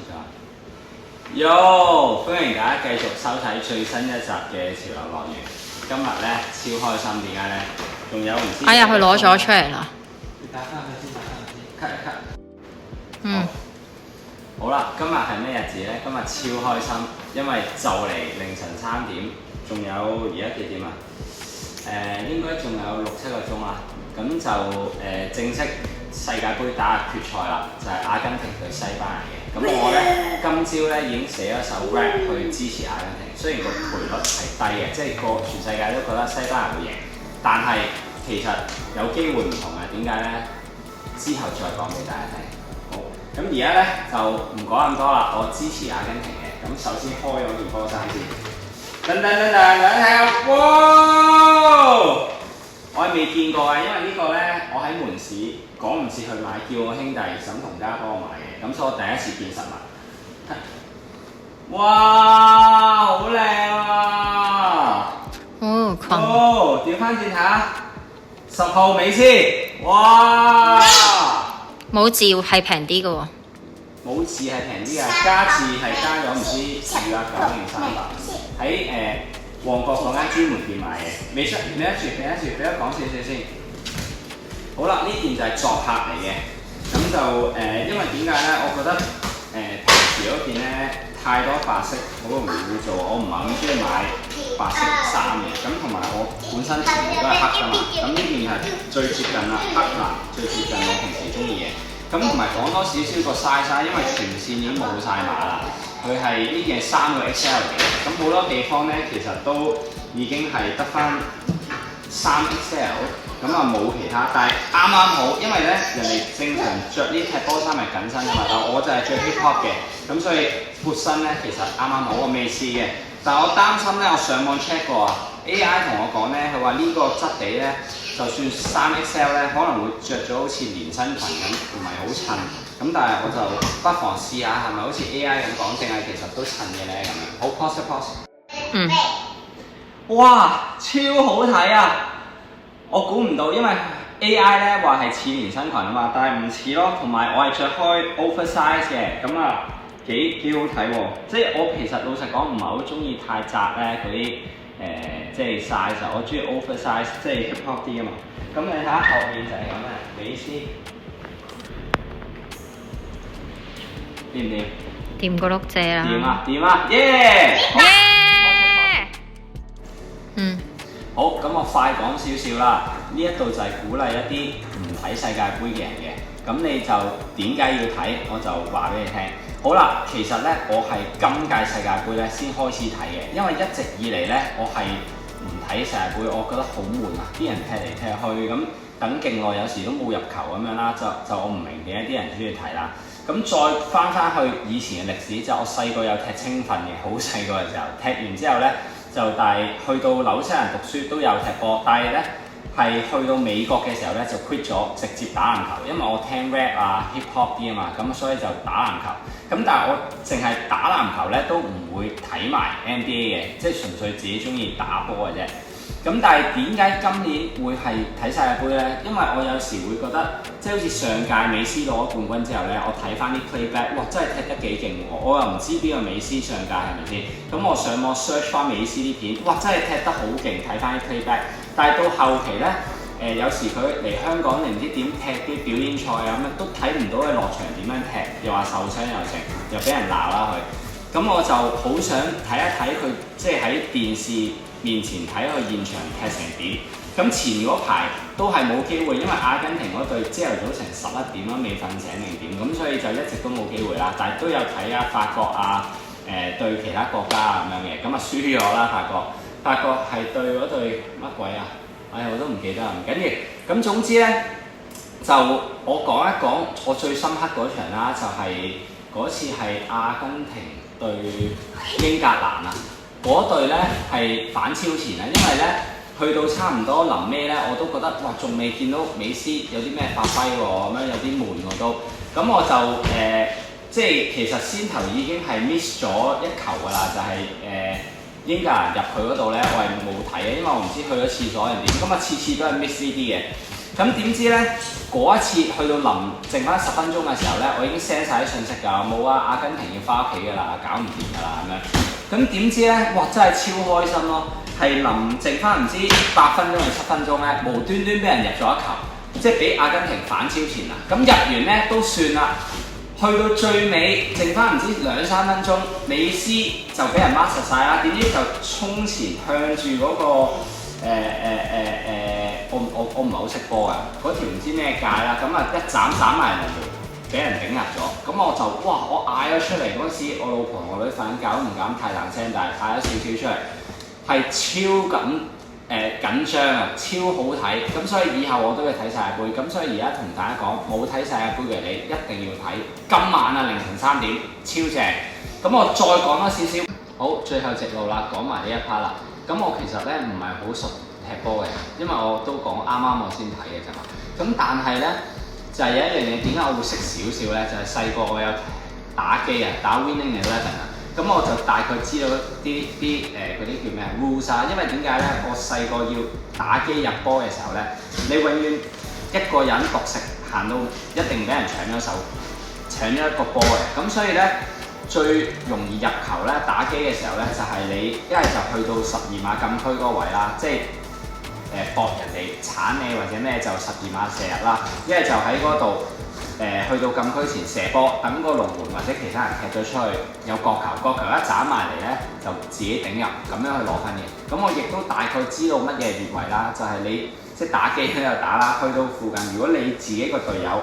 咗。Yo， 歡迎大家繼續收睇最新一集嘅潮流樂園。今日咧超開心，點解咧？仲有唔知？哎呀，佢攞咗出嚟啦！你打翻佢先，cut 一 cut。嗯。好啦，今日係咩日子咧？今日超開心，因為就嚟凌晨3點，仲有而家幾點啊？應該仲有6-7個鐘啦。咁就正式世界盃打決賽啦，就係阿根廷對西班牙嘅。咁我咧今朝咧已經寫咗首 rap 去支持阿根廷，雖然個賠率係低嘅，即係個全世界都覺得西班牙會贏，但係其實有機會唔同嘅。點解咧？之後再講俾大家聽。好，咁而家咧就唔講咁多啦，我支持阿根廷嘅。咁首先開咗件波衫先，噔，大家睇下，哇！我係未見過嘅，因為呢個咧我喺門市趕唔切去買，叫我兄弟沈同家幫我買嘅，咁所以我第一次見實物。哇，好靚啊！哦，裙。哦，調翻轉睇下，10號美斯，哇！冇字係平啲嘅喎。冇字係平啲嘅，加字係加咗唔知290定300，喺旺角嗰間專門店買嘅，未出，俾我講少少先。好啦，呢件就係作客嚟嘅，咁就因為點解咧？我覺得平時嗰件咧太多白色，好容易污糟，我唔係咁中意買白色衫嘅。咁同埋我本身全部都係黑㗎嘛，咁呢件係最接近啦，黑藍最接近我平時中意嘅。咁同埋講多少少個 size， 因為全線已經冇晒碼啦。佢係呢件係3個 XL 嚟嘅，咁好多地方咧其實都已經係得翻3XL， 咁啊冇其他，但係啱啱好，因為咧人哋正常着呢踢波衫係緊身㗎嘛，但我就係着 hip hop 嘅，咁所以闊身咧其實啱啱好，我未試嘅，但係我擔心咧，我上網 check 過啊 ，AI 同我講咧，佢話呢個質地咧，就算3XL 咧，可能會着咗好似連身裙咁，唔係好襯。咁但係我就不妨試下係咪好似 AI 咁講，定係其實都襯嘅咧咁樣。好 pause。嗯。哇，超好睇啊！我估唔到，因為 AI 咧話係似連身裙啊嘛，但係唔似咯。同埋我係着開 oversize 嘅，咁啊幾好睇喎。即係我其實老實講唔係好中意太窄咧嗰啲即係 size， 我中意 oversize， 即係 hip hop 啲啊嘛。咁你睇下後面就係咁啊，美斯。掂唔掂？掂個碌蔗啦。掂啊，耶！嗯。好，咁我快講少少啦。呢一度就係鼓勵一啲唔睇世界盃嘅人嘅。咁你就點解要睇？我就話俾你聽。好啦，其實咧我係今屆世界盃咧先開始睇嘅，因為一直以嚟咧我係唔睇世界盃，我覺得好悶啊！啲人踢嚟踢去咁，等勁耐，有時都冇入球咁樣啦，就我唔明點解啲人中意睇啦。咁再翻去以前嘅歷史，就我細個有踢青訓嘅，好細個嘅時候踢完之後咧，但係去到紐西蘭讀書都有踢波，但係咧係去到美國嘅時候咧就 quit 咗，直接打籃球，因為我聽 rap 啊 hip hop 啲啊嘛，咁所以就打籃球。咁但係我淨係打籃球咧都唔會睇埋 NBA 嘅，即係純粹自己中意打波嘅啫。咁但係點解今年會係睇世界盃咧？因為我有時會覺得，即係好似上屆美斯攞咗冠軍之後咧，我睇翻啲 playback， 哇，真係踢得幾勁喎！我又唔知邊個美斯上屆係咪先？咁我上網 search 翻美斯啲片，哇，真係踢得好勁！睇翻啲 playback， 但係到後期咧，有時佢嚟香港你唔知點踢啲表演賽啊咁樣，都睇唔到佢落場點樣踢，又話受傷又成，又俾人鬧啦佢。咁我就好想睇一睇佢，即係喺電視面前睇佢現場踢成點。咁前嗰排都係冇機會，因為阿根廷嗰隊朝頭早成11點啦，未瞓醒定點，咁所以就一直都冇機會啦。但係都有睇啊，法國啊，對其他國家啊咁樣嘅，咁啊輸咗啦法國係對嗰隊乜鬼啊？我都唔記得啦，唔緊要。咁總之咧，就我講一講我最深刻嗰場啦，就係嗰次係阿根廷對英格蘭啊，嗰隊咧係反超前啊，因為咧去到差唔多臨尾咧，我都覺得哇，仲未見到美斯有啲咩發揮喎，咁樣有啲悶喎都，咁我就即係其實先頭已經係 miss 咗一球㗎啦，就係英格蘭入去嗰度咧，我係冇睇嘅，因為我唔知去咗廁所定點，咁啊次次都係 miss 呢啲嘅。咁點知咧嗰一次去到臨剩翻10分鐘嘅時候咧，我已經 send 晒啲信息㗎，冇啊，阿根廷要翻屋企㗎啦，搞唔掂㗎啦咁樣。咁點知咧，哇！真係超開心咯，係臨剩翻唔知8分鐘定7分鐘咧，無端端俾人入咗一球，即係俾阿根廷反超前啦。咁入完咧都算啦。去到最尾，剩翻唔知2-3分鐘，美斯就俾人 mark 實曬啦。點知就衝前向住嗰、個我唔係好識波啊，嗰條唔知咩界啦，咁啊一斬埋嚟，俾人頂壓咗。咁我就我嗌咗出嚟嗰時，我老婆同我女瞓緊覺都唔敢太大聲，但係嗌咗少少出嚟，係超緊張啊，超好睇，咁所以以後我都會睇世界盃，咁所以而家同大家講，冇睇世界盃嘅你一定要睇，今晚啊凌晨3點，超正。咁我再講多少少，好，最後直路啦，講埋呢一 part 啦。咁我其實咧唔係好熟踢波嘅，因為我都講啱啱我先睇嘅啫嘛。咁但係咧就係有一樣嘢，點解我會識少少咧？就係細個我有打機啊，打 Winning Eleven 啊。咁我就大概知道啲嗰啲叫咩 rules 啊，因為點解咧？我細個要打機入波嘅時候咧，你永遠一個人獨食行到一定俾人搶咗一個波嘅，咁所以咧最容易入球咧打機嘅時候咧，就係你一係就去到12碼禁區嗰個位啦，即係搏人哋鏟你或者咩就12碼射入啦，一係就喺嗰度。去到禁區前射波，等個龍門或者其他人踢咗出去，有角球一斬埋嚟咧，就自己頂入，咁樣去攞分嘅。咁我亦都大概知道乜嘢越位啦，就係你即係打機喺度打啦，去到附近，如果你自己個隊友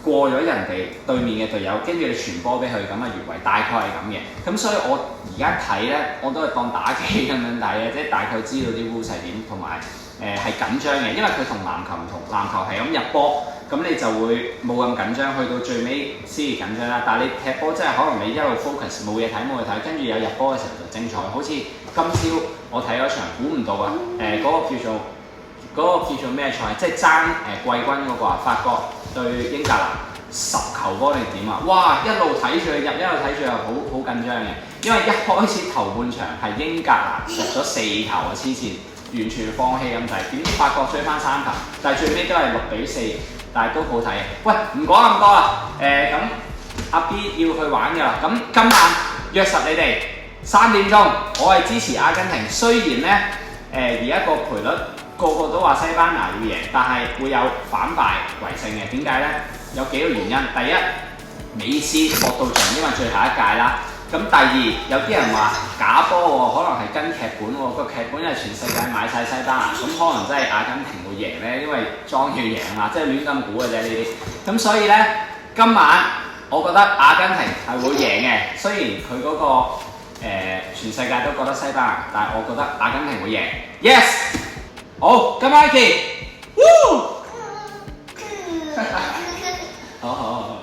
過咗人哋對面嘅隊友，跟住你傳波俾佢，咁啊越位，大概係咁嘅。咁所以我而家睇咧，我都係當打機咁樣睇嘅，即係大概知道啲烏勢點，同埋係緊張嘅，因為佢同籃球唔同，籃球係咁入波。咁你就會冇咁緊張，去到最尾先至緊張啦。但係你踢波真係可能你一路 focus 冇嘢睇，跟住有入波嘅時候就精彩。好似今朝我睇咗場，估唔到啊！嗰個叫做咩賽？即係爭季軍嗰個啊，法國對英格蘭10球波定點啊！哇！一路睇住佢入，一路睇住又好緊張嘅，因為一開始頭半場係英格蘭入咗4球啊，黐線，完全放棄咁滯。點知法國追翻3球，但係最尾都係6-4。但係都好睇。喂，唔講咁多啦。咁阿 B 要去玩㗎啦。咁今晚約實你哋3點鐘，我係支持阿根廷。雖然咧而家個賠率個都話西班牙要贏，但係會有反敗為勝嘅。點解咧？有幾個原因。第一，美斯搏到盡，因為最後一屆啦。咁第二，有啲人話假波喎，可能係跟劇本喎，個劇本係全世界買晒西班牙，咁可能真係阿根廷會贏咧，因為裝要贏啊，即係亂咁估嘅啫呢啲。咁所以咧，今晚我覺得阿根廷係會贏嘅，雖然佢嗰個全世界都覺得西班牙，但係我覺得阿根廷會贏。Yes， 好，今晚見。好。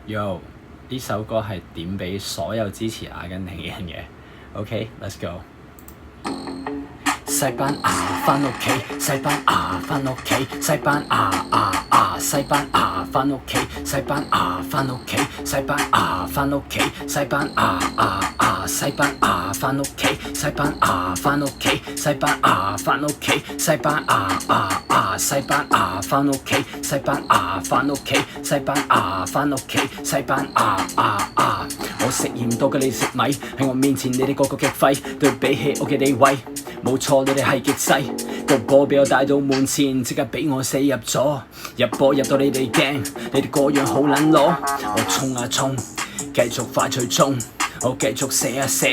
Yo， 呢首歌係點俾所有支持阿根廷嘅人嘅。OK，let's go。西班牙返屋企，西班牙返屋企，西班牙西班牙返屋企，西班牙返屋企，西班牙返屋企，西班牙西班牙返屋企，西班牙返屋企，西班牙返屋企，西班牙西班牙返屋企，西班牙返屋企，西班牙返屋企，西班牙我食鹽多過你食米，喺我面前你哋個個極廢，對比起我嘅地位，冇錯你哋係極細，個波俾我帶到門前，即刻俾我射入咗，入波入到你哋驚，你哋個樣好撚攞，我衝啊衝，繼續快脆衝，我繼續射啊射，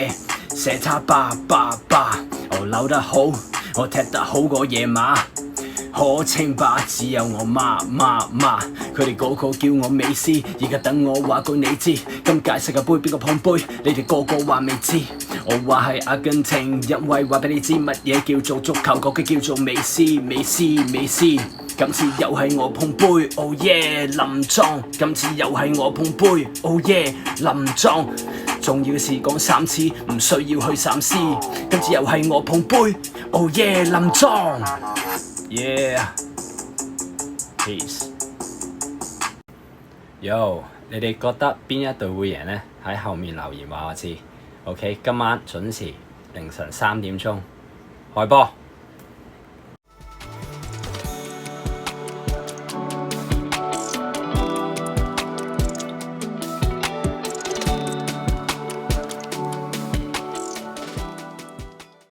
射他吧，我扭得好，我踢得好過野馬。可稱霸只有我媽，佢哋個個叫我美斯，而家等我話句你知，今屆世界盃邊個捧杯？你哋個個話未知，我話係阿根廷，因為話俾你知乜嘢叫做足球，嗰句叫做美斯。今次又係我碰杯，oh yeah， 林莊。今次又係我碰杯，oh yeah， 林莊。重要嘅事講3次，唔需要去三思。今次又係我碰杯，oh yeah， 林莊。Yeah，peace。Yo， 你哋覺得邊一隊會贏呢？喺後面留言話我知。OK， 今晚準時凌晨3點鐘開波。